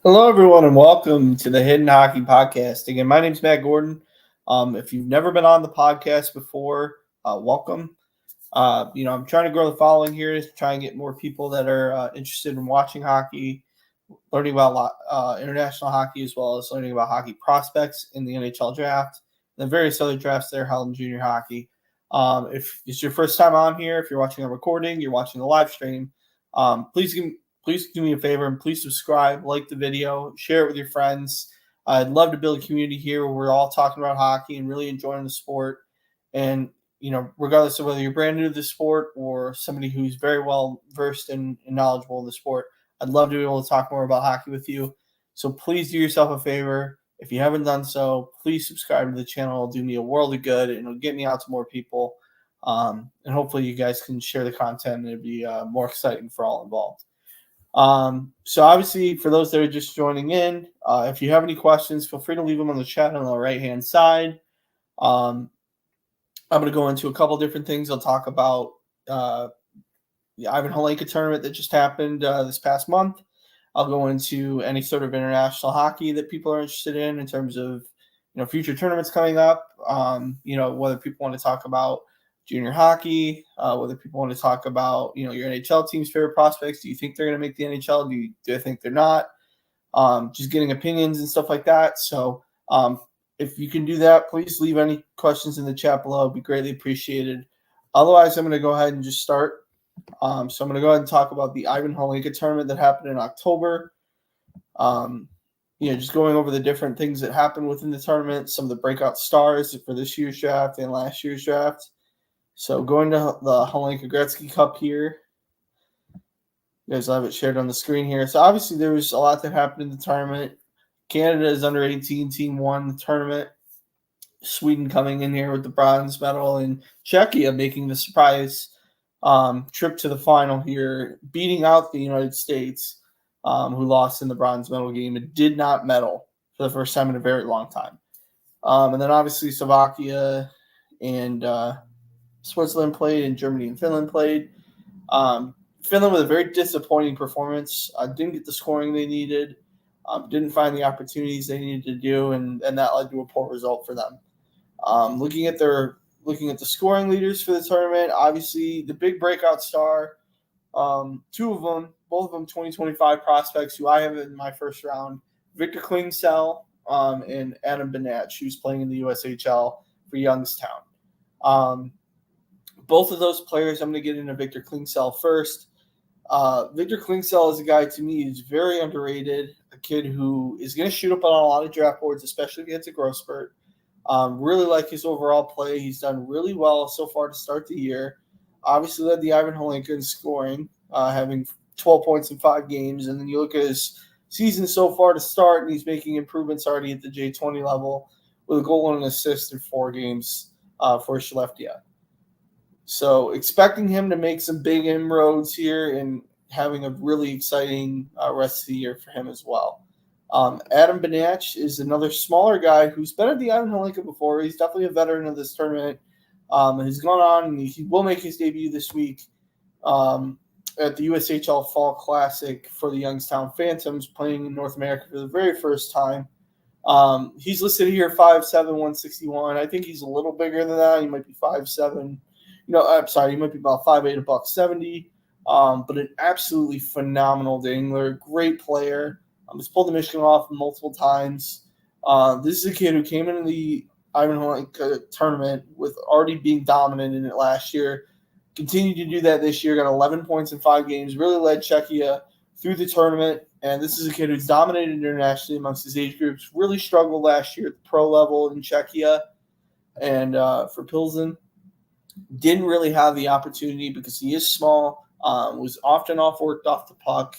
Hello, everyone, and welcome to the Hidden Hockey Podcast. Again, my name's Matt Gordon. If you've never been on the podcast before, welcome. I'm trying to grow the following here to try and get more people that are interested in watching hockey, learning about international hockey, as well as learning about hockey prospects in the NHL draft, and the various other drafts that are held in junior hockey. If it's your first time on here, if you're watching a recording, you're watching the live stream, please do me a favor and please subscribe, like the video, share it with your friends. I'd love to build a community here where we're all talking about hockey and really enjoying the sport. And, regardless of whether you're brand new to the sport or somebody who's very well versed and knowledgeable in the sport, I'd love to be able to talk more about hockey with you. So please do yourself a favor. If you haven't done so, please subscribe to the channel. It'll do me a world of good and it'll get me out to more people. And hopefully you guys can share the content and it'll be more exciting for all involved. So obviously, for those that are just joining in, if you have any questions, feel free to leave them on the chat on the right-hand side. I'm going to go into a couple different things. I'll talk about the Ivan Holenka tournament that just happened this past month. I'll go into any sort of international hockey that people are interested in terms of, future tournaments coming up. Whether people want to talk about junior hockey, whether people want to talk about, your NHL team's favorite prospects. Do you think they're going to make the NHL? Do I think they're not? Just getting opinions and stuff like that. So if you can do that, please leave any questions in the chat below. It'd be greatly appreciated. Otherwise, I'm going to go ahead and just start. So I'm going to go ahead and talk about the Ivan Holenka tournament that happened in October. Just going over the different things that happened within the tournament, some of the breakout stars for this year's draft and last year's draft. So going to the Holenka Gretzky Cup here. You guys will have it shared on the screen here. So obviously there was a lot that happened in the tournament. Canada's under 18 team won the tournament. Sweden coming in here with the bronze medal, and Czechia making the surprise trip to the final here, beating out the United States, who lost in the bronze medal game and did not medal for the first time in a very long time. And then obviously Slovakia and Switzerland played, and Germany and Finland played. Finland with a very disappointing performance. Didn't get the scoring they needed. Didn't find the opportunities they needed to do, and that led to a poor result for them. Looking at the scoring leaders for the tournament, obviously the big breakout star, two of them, both of them 2025 prospects who I have in my first round, Victor Klingsell and Adam Banach, who's playing in the USHL for Youngstown. Both of those players, I'm going to get into Victor Klingsell first. Victor Klingsell is a guy, to me, who's very underrated, a kid who is going to shoot up on a lot of draft boards, especially if he gets a growth spurt. Really like his overall play. He's done really well so far to start the year. Obviously led the Ivan Holenka in scoring, having 12 points in 5 games. And then you look at his season so far to start, and he's making improvements already at the J20 level with a goal and an assist in 4 games for Skellefteå. So expecting him to make some big inroads here and having a really exciting rest of the year for him as well. Adam Banach is another smaller guy who's been at the Ivan Holenka before. He's definitely a veteran of this tournament. He's gone on, and he will make his debut this week at the USHL Fall Classic for the Youngstown Phantoms, playing in North America for the very first time. He's listed here 5'7", 161. I think he's a little bigger than that. He might be 5'7". I'm sorry, he might be about 5'8", $170. But an absolutely phenomenal dangler, great player. He's pulled the Michigan off multiple times. This is a kid who came into the Ivan Holenka tournament with already being dominant in it last year. Continued to do that this year, got 11 points in 5 games, really led Czechia through the tournament. And this is a kid who's dominated internationally amongst his age groups, really struggled last year at the pro level in Czechia and for Pilsen. Didn't really have the opportunity because he is small, was often worked off the puck,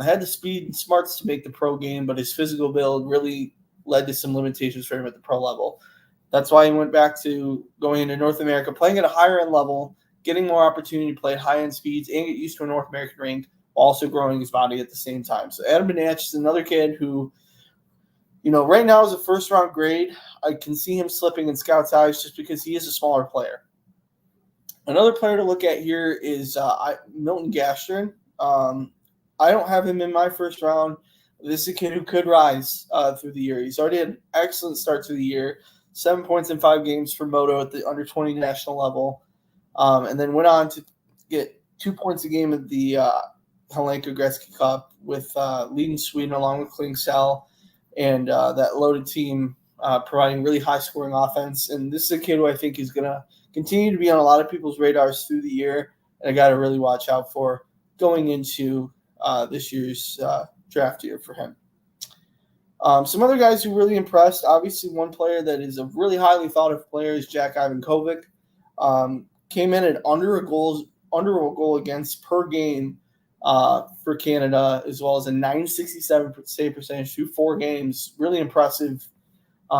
had the speed and smarts to make the pro game, but his physical build really led to some limitations for him at the pro level. That's why he went back to going into North America, playing at a higher end level, getting more opportunity to play at high-end speeds and get used to a North American rink, also growing his body at the same time. So Adam Banach is another kid who, right now is a first-round grade. I can see him slipping in scouts' eyes just because he is a smaller player. Another player to look at here is Milton Gastrin. I don't have him in my first round. This is a kid who could rise through the year. He's already had an excellent start to the year. 7 points in 5 games for Moto at the under 20 national level. And then went on to get 2 points a game at the Helenka Gretzky Cup with leading Sweden along with Klingsell and that loaded team providing really high-scoring offense. And this is a kid who I think is going to continue to be on a lot of people's radars through the year, and I got to really watch out for going into this year's draft year for him. Some other guys who really impressed, obviously one player that is a really highly thought of player is Jack Ivankovic. Came in at under a goal against per game for Canada, as well as a .967 save percentage through 4 games. Really impressive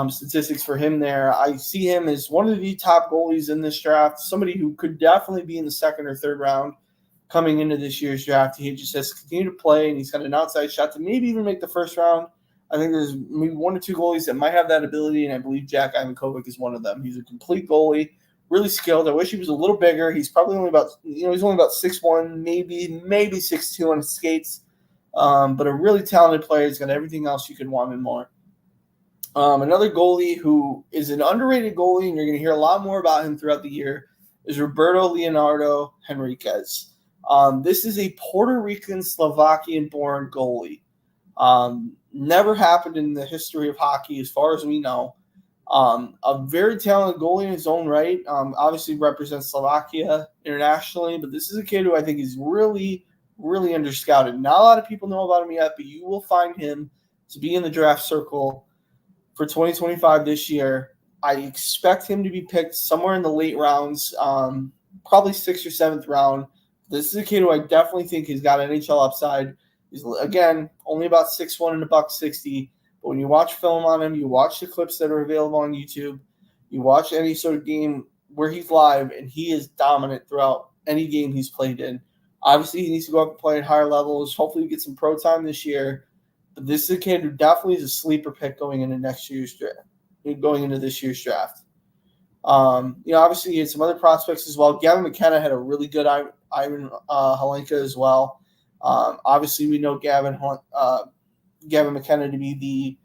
statistics for him there. I see him as one of the top goalies in this draft, somebody who could definitely be in the second or third round coming into this year's draft. He just has to continue to play, and he's got an outside shot to maybe even make the first round. I think there's maybe 1 or 2 goalies that might have that ability, and I believe Jack Ivankovic is one of them. He's a complete goalie, really skilled. I wish he was a little bigger. He's probably only about, he's only about 6'1", maybe 6'2" on his skates, but a really talented player. He's got everything else you could want and more. Another goalie who is an underrated goalie, and you're going to hear a lot more about him throughout the year, is Roberto Leonardo Henriquez. This is a Puerto Rican, Slovakian-born goalie. Never happened in the history of hockey as far as we know. A very talented goalie in his own right. Obviously represents Slovakia internationally, but this is a kid who I think is really, really underscouted. Not a lot of people know about him yet, but you will find him to be in the draft circle for 2025 this year. I expect him to be picked somewhere in the late rounds, probably 6th or 7th round. This is a kid who I definitely think has got NHL upside. He's, again, only about 6'1" and $160. But when you watch film on him, you watch the clips that are available on YouTube, you watch any sort of game where he's live, and he is dominant throughout any game he's played in. Obviously, he needs to go up and play at higher levels. Hopefully, he gets some pro time this year. But this is a kid who definitely is a sleeper pick going into this year's draft. Obviously, he had some other prospects as well. Gavin McKenna had a really good Ivan Helenka as well. Obviously, we know Gavin McKenna to be the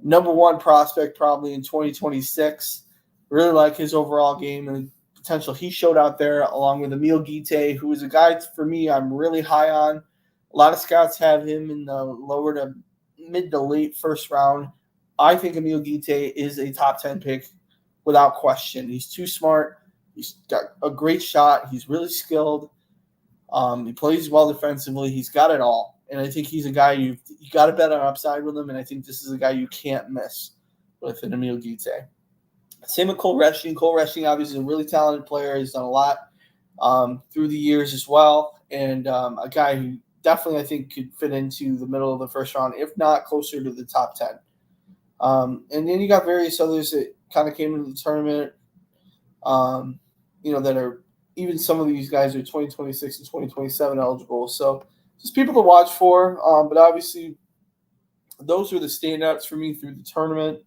number 1 prospect probably in 2026. Really like his overall game and the potential he showed out there, along with Emil Guite, who is a guy for me I'm really high on. A lot of scouts have him in the lower to mid to late first round. I think Emil Guite is a top 10 pick without question. He's too smart. He's got a great shot. He's really skilled. He plays well defensively. He's got it all. And I think he's a guy you got to bet on upside with him, and I think this is a guy you can't miss with an Emil Guite. Same with Cole Resching. Cole Resching obviously is a really talented player. He's done a lot through the years as well, and a guy who definitely I think could fit into the middle of the first round, if not closer to the top 10. And then you got various others that kind of came into the tournament, that are even some of these guys are 2026 and 2027 eligible. So just people to watch for. But obviously, those are the standouts for me through the tournament.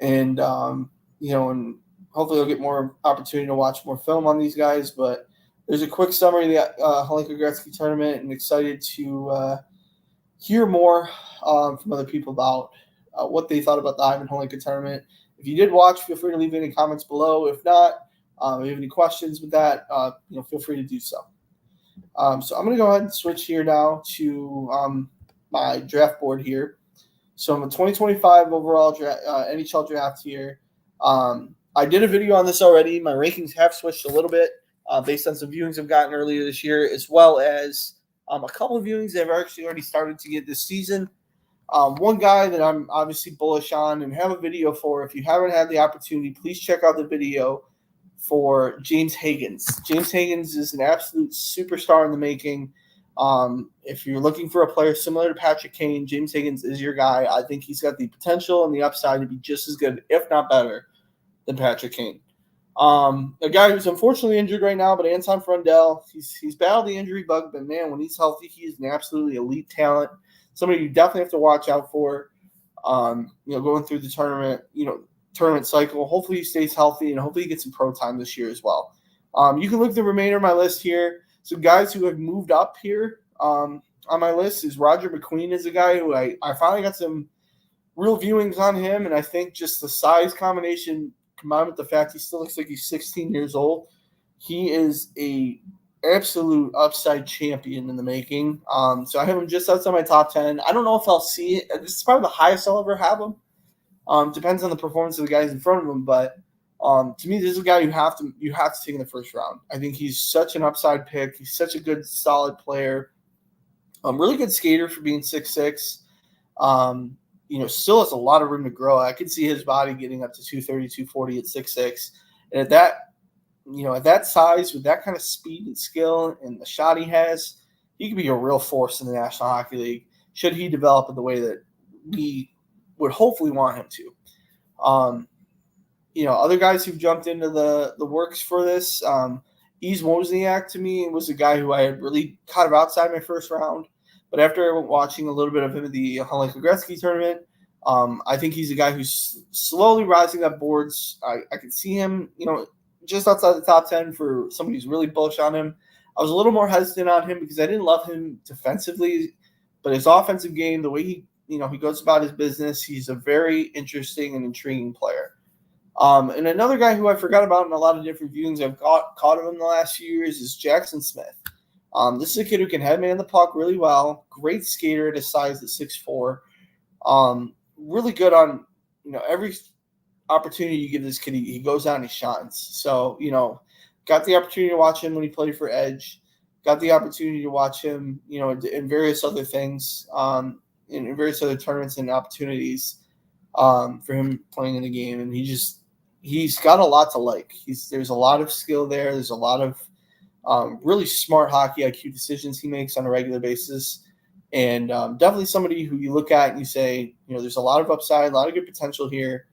And, and hopefully I'll get more opportunity to watch more film on these guys. But there's a quick summary of the Helenka Gretzky tournament, and excited to hear more from other people about what they thought about the Ivan Helenka tournament. If you did watch, feel free to leave any comments below. If not, if you have any questions with that, feel free to do so. So I'm going to go ahead and switch here now to my draft board here. So I'm a 2025 overall NHL draft here. I did a video on this already. My rankings have switched a little bit based on some viewings I've gotten earlier this year, as well as a couple of viewings that have actually already started to get this season. One guy that I'm obviously bullish on and have a video for, if you haven't had the opportunity, please check out the video for James Higgins. James Higgins is an absolute superstar in the making. If you're looking for a player similar to Patrick Kane, James Higgins is your guy. I think he's got the potential and the upside to be just as good, if not better, than Patrick Kane. A guy who's unfortunately injured right now, but Anton Frundell, he's battled the injury bug, but man, when he's healthy, he is an absolutely elite talent. Somebody you definitely have to watch out for, going through the tournament cycle. Hopefully he stays healthy, and hopefully he gets some pro time this year as well. You can look at the remainder of my list here. Some guys who have moved up here on my list is Roger McQueen is a guy who I finally got some real viewings on him, and I think just the size combination combined with the fact he still looks like he's 16 years old, he is a absolute upside champion in the making. So I have him just outside my top 10. I don't know if I'll see it. This is probably the highest I'll ever have him. Depends on the performance of the guys in front of him, but to me, this is a guy you have to take in the first round. I think he's such an upside pick. He's such a good, solid player. Really good skater for being 6'6". Still has a lot of room to grow. I could see his body getting up to 230, 240 at 6'6". And at that size, with that kind of speed and skill and the shot he has, he could be a real force in the National Hockey League should he develop in the way that we would hopefully want him to. Other guys who've jumped into the works for this, Yves Wozniak to me was a guy who I had really kind of outside my first round. But after watching a little bit of him at the Hlinka Gretzky tournament, I think he's a guy who's slowly rising up boards. I could see him, just outside the top 10 for somebody who's really bullish on him. I was a little more hesitant on him because I didn't love him defensively, but his offensive game, the way he goes about his business, he's a very interesting and intriguing player. And another guy who I forgot about in a lot of different viewings I've caught of him in the last few years is Jackson Smith. This is a kid who can headman the puck really well. Great skater at his size at 6'4". Really good on every opportunity you give this kid, he goes out and he shines. So got the opportunity to watch him when he played for Edge. Got the opportunity to watch him in various other things, in various other tournaments and opportunities for him playing in the game, and he's got a lot to like. There's a lot of skill there. There's a lot of really smart hockey IQ decisions he makes on a regular basis, and definitely somebody who you look at and you say, there's a lot of upside, a lot of good potential here.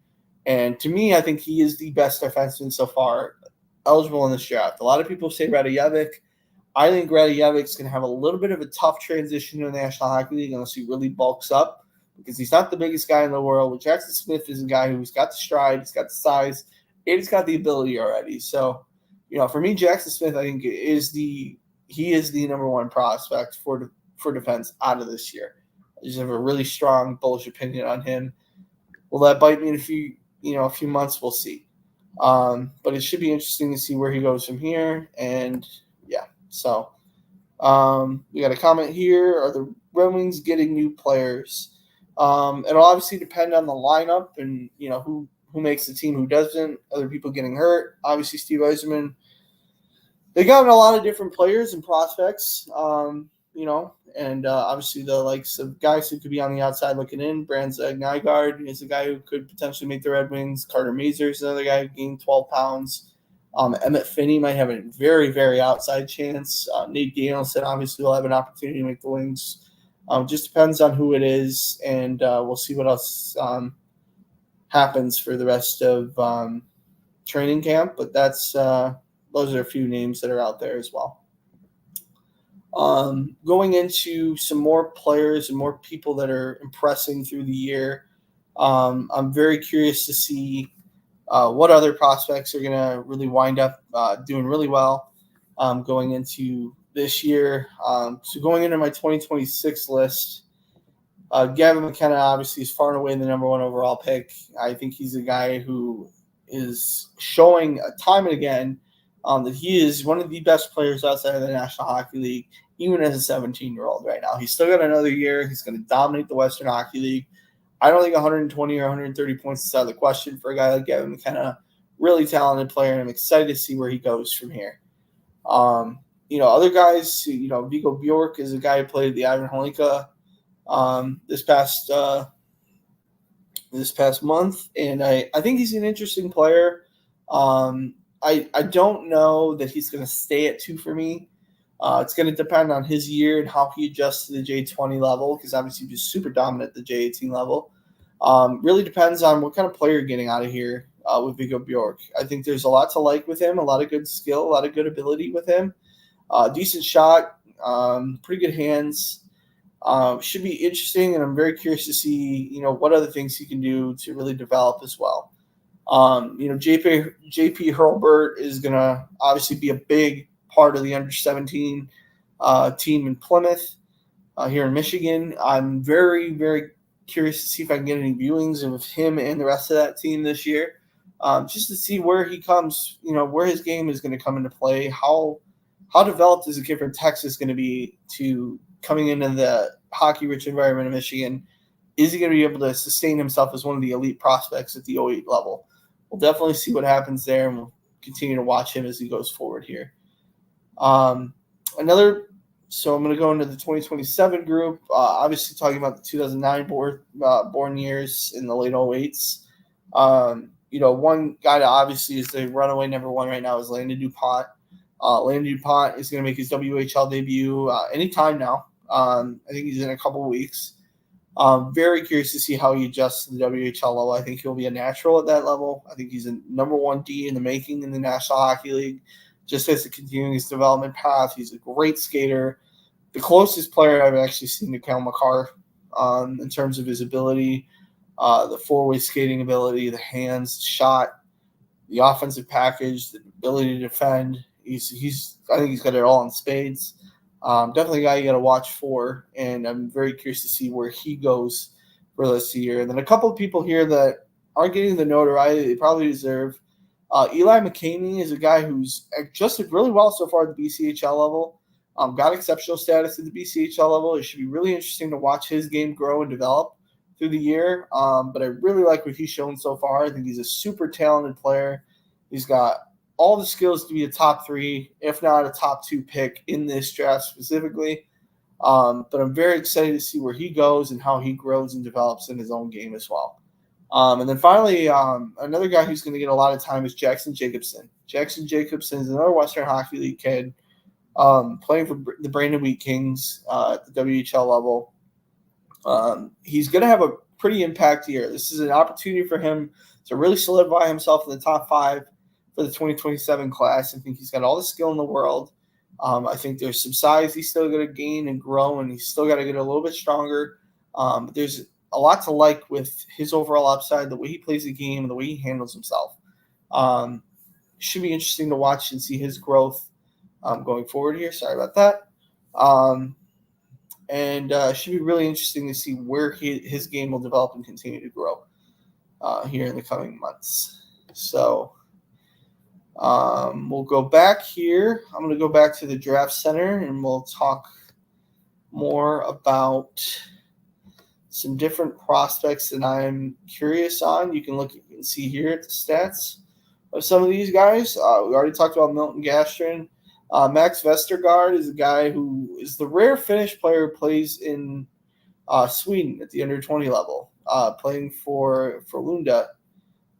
And to me, I think he is the best defenseman so far eligible in this draft. A lot of people say Radojevic. I think Radojevic's going to have a little bit of a tough transition to the National Hockey League unless he really bulks up, because he's not the biggest guy in the world. But Jackson Smith is a guy who's got the stride, he's got the size, and he's got the ability already. So, for me, Jackson Smith, I think he is the number one prospect for defense out of this year. I just have a really strong, bullish opinion on him. Will that bite me in a few months? We'll see. But it should be interesting to see where he goes from here. And yeah, so we got a comment here. Are the Red Wings getting new players? It'll obviously depend on the lineup and who makes the team, who doesn't. Other people getting hurt. Obviously, Steve Yzerman. They got a lot of different players and prospects. And obviously the likes of guys who could be on the outside looking in. Brandon Nygaard is a guy who could potentially make the Red Wings. Carter Mazur is another guy who gained 12 pounds. Emmett Finney might have a very, very outside chance. Nate Danielson obviously will have an opportunity to make the Wings. Just depends on who it is, and we'll see what else happens for the rest of training camp. But those are a few names that are out there as well. Going into some more players and more people that are impressing through the year, I'm very curious to see what other prospects are going to really wind up doing really well going into this year. So going into my 2026 list, Gavin McKenna obviously is far and away the number one overall pick. I think he's a guy who is showing time and again that he is one of the best players outside of the National Hockey League, even as a 17-year-old right now. He's still got another year. He's going to dominate the Western Hockey League. I don't think 120 or 130 points is out of the question for a guy like Gavin McKenna. Really talented player, and I'm excited to see where he goes from here. Other guys, Vigo Bjork is a guy who played the Ivan Hlinka this past month, and I think he's an interesting player. I don't know that he's going to stay at 2 for me. It's going to depend on his year and how he adjusts to the J20 level, because obviously he's super dominant at the J18 level. Really depends on what kind of player you're getting out of here with Vigo Bjork. I think there's a lot to like with him, a lot of good skill, a lot of good ability with him. Decent shot, pretty good hands. Should be interesting, and I'm very curious to see, what other things he can do to really develop as well. JP Hurlburt is going to obviously be a big part of the under-17 team in Plymouth. here in Michigan. I'm very, very curious to see if I can get any viewings of him and the rest of that team this year, just to see where he comes, where his game is going to come into play, how developed is a kid from Texas going to be to coming into the hockey-rich environment of Michigan. Is he going to be able to sustain himself as one of the elite prospects at the 08 level? We'll definitely see what happens there, and we'll continue to watch him as he goes forward here. So I'm going to go into the 2027 group, obviously talking about the 2009 born years in the late 08s. One guy that obviously is the runaway number one right now is Landon DuPont. Landon DuPont is going to make his WHL debut anytime now. I think he's in a couple of weeks. Very curious to see how he adjusts to the WHL level. I think he'll be a natural at that level. I think he's a number one D in the making in the National Hockey League, just as to continuing his development path. He's a great skater. The closest player I've actually seen to Cal McCarr in terms of his ability, the four-way skating ability, the hands, the shot, the offensive package, the ability to defend. I think he's got it all in spades. Definitely a guy you got to watch for, and I'm very curious to see where he goes for this year. And then a couple of people here that aren't getting the notoriety they probably deserve. Eli McCamey is a guy who's adjusted really well so far at the BCHL level. Got exceptional status at the BCHL level. It should be really interesting to watch his game grow and develop through the year. But I really like what he's shown so far. I think he's a super talented player. He's got all the skills to be a top 3, if not a top 2 pick in this draft specifically. But I'm very excited to see where he goes and how he grows and develops in his own game as well. And then finally, another guy who's going to get a lot of time is Jackson Jacobson. Jackson Jacobson is another Western Hockey League kid playing for the Brandon Wheat Kings at the WHL level. He's going to have a pretty impact year. This is an opportunity for him to really solidify himself in the top 5 for the 2027 class. I think he's got all the skill in the world. I think there's some size he's still going to gain and grow, and he's still got to get a little bit stronger. But there's a lot to like with his overall upside, the way he plays the game, and the way he handles himself. Should be interesting to watch and see his growth going forward here. Sorry about that. And should be really interesting to see where his game will develop and continue to grow here in the coming months. So we'll go back here. I'm going to go back to the draft center, and we'll talk more about some different prospects that I'm curious on. You can look and see here at the stats of some of these guys. We already talked about Milton Gastrin. Max Vestergaard is a guy who is the rare Finnish player who plays in Sweden at the under 20 level, playing for Lunda.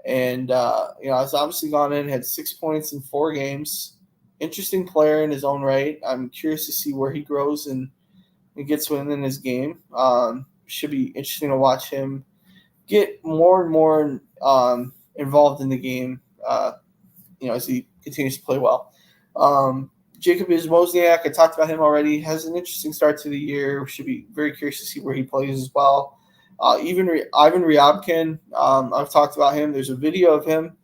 And, has obviously gone in, had 6 points in 4 games. Interesting player in his own right. I'm curious to see where he grows and gets within his game. Should be interesting to watch him get more and more involved in the game, as he continues to play well. Jacob Wozniak, I talked about him already, has an interesting start to the year. Should be very curious to see where he plays as well. Ivan Ryabkin, I've talked about him. There's a video of him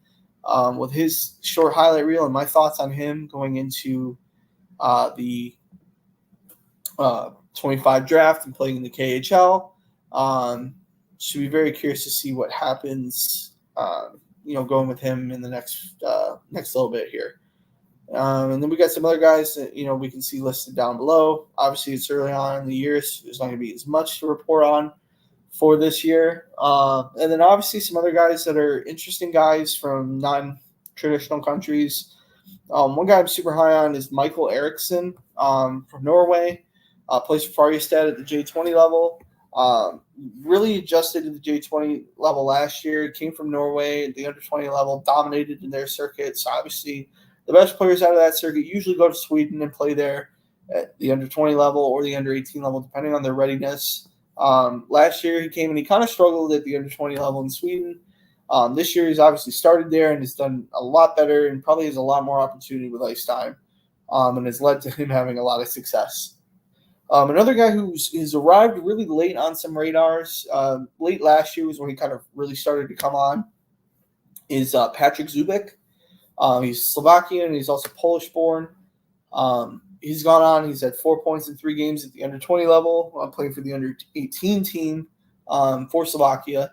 with his short highlight reel and my thoughts on him going into the 25 draft and playing in the KHL. Should be very curious to see what happens, going with him in the next little bit here. And then we got some other guys that, we can see listed down below. Obviously, it's early on in the year, so there's not going to be as much to report on for this year. And then obviously some other guys that are interesting guys from non-traditional countries. One guy I'm super high on is Michael Eriksson from Norway. Plays for Farjestad at the J20 level. Really adjusted to the J20 level last year. Came from Norway at the under 20 level, dominated in their circuit. So obviously the best players out of that circuit usually go to Sweden and play there at the under 20 level or the under 18 level, depending on their readiness. Last year he came and he kind of struggled at the under 20 level in Sweden. This year he's obviously started there and has done a lot better and probably has a lot more opportunity with ice time, and has led to him having a lot of success. Another guy who's arrived really late on some radars, late last year was when he kind of really started to come on, is Patrick Zubik. He's Slovakian and he's also Polish born. He's gone on. He's had 4 points in 3 games at the under 20 level, playing for the under 18 team for Slovakia.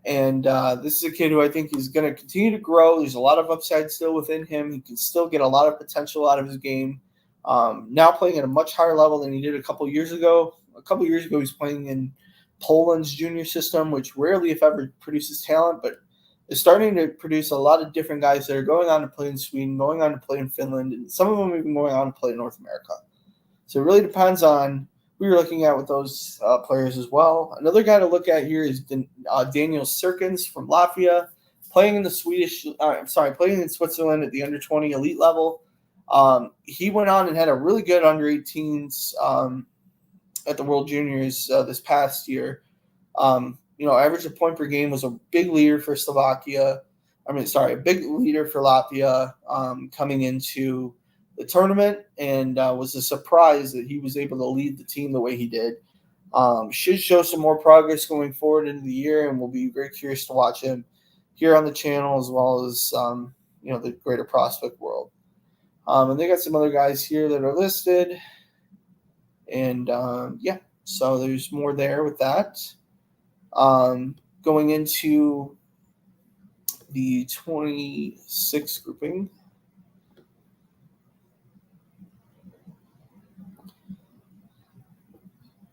And this is a kid who I think is going to continue to grow. There's a lot of upside still within him. He can still get a lot of potential out of his game. Now playing at a much higher level than he did a couple years ago. A couple years ago, he was playing in Poland's junior system, which rarely, if ever, produces talent, but is starting to produce a lot of different guys that are going on to play in Sweden, going on to play in Finland, and some of them even going on to play in North America. So it really depends on who you're looking at with those players as well. Another guy to look at here is Daniel Serkins from Latvia, playing in playing in Switzerland at the under 20 elite level. He went on and had a really good under 18s at the World Juniors this past year. Average of point per game, was a big leader for Slovakia. A big leader for Latvia coming into the tournament, and was a surprise that he was able to lead the team the way he did. Should show some more progress going forward into the year, and we'll be very curious to watch him here on the channel as well as the greater prospect world. And they got some other guys here that are listed, and so there's more there with that. Going into the 26 grouping.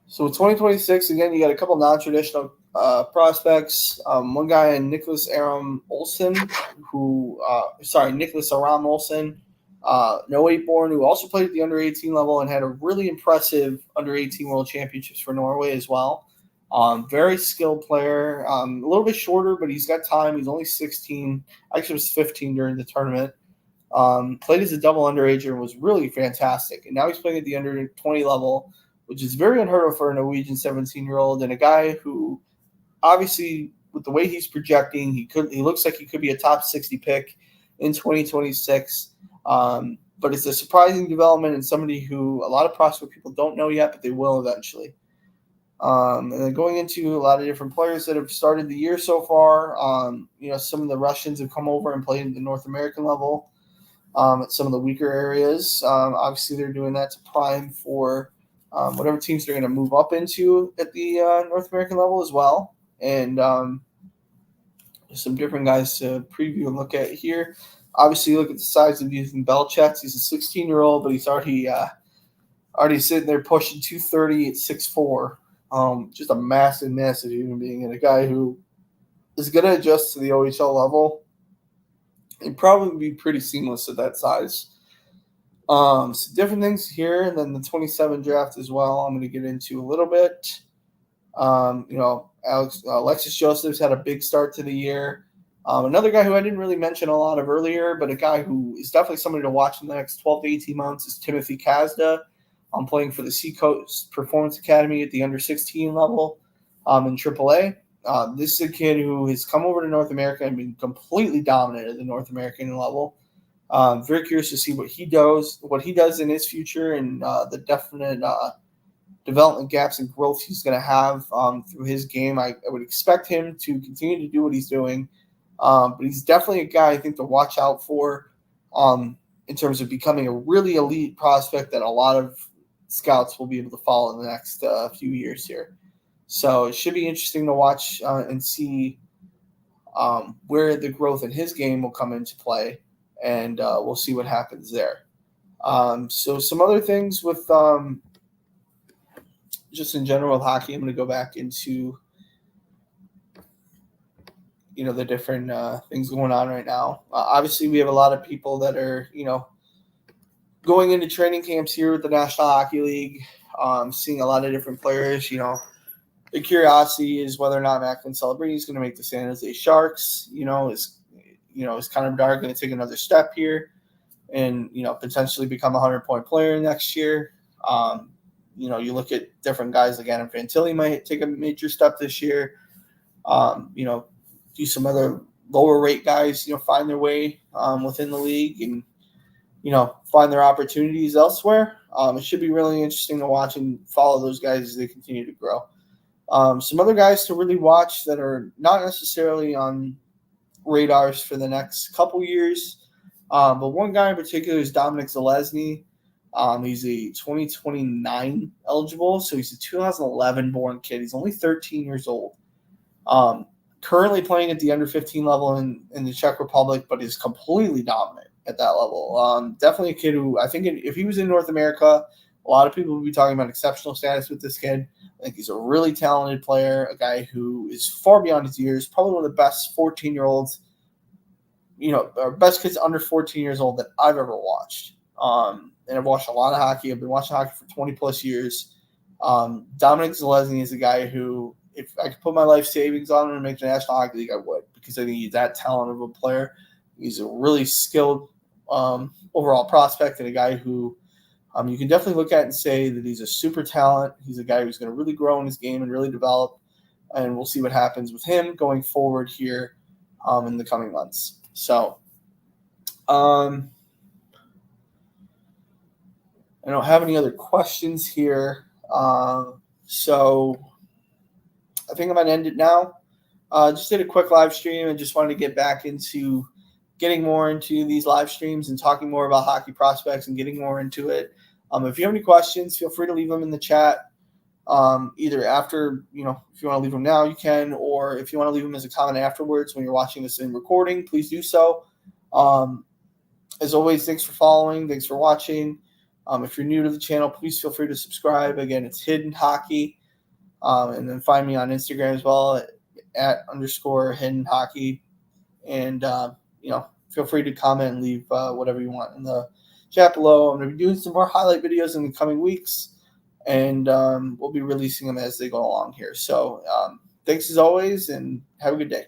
So with 2026, again, you got a couple non-traditional prospects. One guy, Nicholas Aram Olsen, no 8 born, who also played at the under 18 level and had a really impressive under 18 World Championships for Norway as well. Very skilled player, a little bit shorter, but he's got time. He's only 16. Actually, was 15 during the tournament. Played as a double underager and was really fantastic. And now he's playing at the under 20 level, which is very unheard of for a Norwegian 17-year-old, and a guy who, obviously, with the way he's projecting, he looks like he could be a top 60 pick in 2026. But it's a surprising development and somebody who a lot of prospect people don't know yet, but they will eventually. And then going into a lot of different players that have started the year so far, some of the Russians have come over and played at the North American level at some of the weaker areas. Obviously, they're doing that to prime for whatever teams they're going to move up into at the North American level as well. And some different guys to preview and look at here. Obviously, look at the size of Ethan Belchets. He's a 16-year-old, but he's already sitting there pushing 230 at 6'4". Just a massive human being, and a guy who is going to adjust to the OHL level and probably be pretty seamless at that size. So different things here, and then the 27 draft as well. I'm going to get into a little bit. Alexis Joseph's had a big start to the year. Another guy who I didn't really mention a lot of earlier, but a guy who is definitely somebody to watch in the next 12 to 18 months is Timothy Kazda. I'm playing for the Seacoast Performance Academy at the under 16 level in AAA. This is a kid who has come over to North America and been completely dominant at the North American level. Very curious to see what he does in his future, and the definite development gaps and growth he's going to have through his game. I would expect him to continue to do what he's doing, but he's definitely a guy I think to watch out for in terms of becoming a really elite prospect that a lot of scouts will be able to follow in the next few years here. So it should be interesting to watch and see where the growth in his game will come into play, and we'll see what happens there. So some other things with just in general with hockey, I'm going to go back into the different things going on right now. Obviously, we have a lot of people that are going into training camps here with the National Hockey League, seeing a lot of different players. The curiosity is whether or not Macklin Celebrini is going to make the San Jose Sharks. Is Connor Bedard going to take another step here and potentially become a 100-point player next year? You look at different guys like Adam Fantilli might take a major step this year. Do some other lower rate guys, find their way within the league and find their opportunities elsewhere. It should be really interesting to watch and follow those guys as they continue to grow. Some other guys to really watch that are not necessarily on radars for the next couple years, but one guy in particular is Dominic Zalesny. He's a 2029 eligible, so he's a 2011 born kid. He's only 13 years old. Currently playing at the under 15 level in the Czech Republic, but is completely dominant at that level. Definitely a kid who I think if he was in North America, a lot of people would be talking about exceptional status with this kid. I think he's a really talented player, a guy who is far beyond his years, probably one of the best 14-year-olds, or best kids under 14 years old that I've ever watched. And I've watched a lot of hockey. I've been watching hockey for 20 plus years. Dominic Zalesny is a guy who, if I could put my life savings on him and make the National Hockey League, I would, because I think he's that talented of a player. He's a really skilled overall prospect, and a guy who you can definitely look at and say that he's a super talent. He's a guy who's going to really grow in his game and really develop, and we'll see what happens with him going forward here in the coming months. So I don't have any other questions here. So I think I'm going to end it now. Just did a quick live stream and just wanted to get back into getting more into these live streams and talking more about hockey prospects and getting more into it. If you have any questions, feel free to leave them in the chat. Either after, if you want to leave them now, you can, or if you want to leave them as a comment afterwards when you're watching this in recording, please do so. As always, thanks for following. Thanks for watching. If you're new to the channel, please feel free to subscribe. Again, it's Hidden Hockey. And then find me on Instagram as well at _Hidden Hockey. And, feel free to comment and leave whatever you want in the chat below. I'm going to be doing some more highlight videos in the coming weeks, and we'll be releasing them as they go along here. So thanks as always, and have a good day.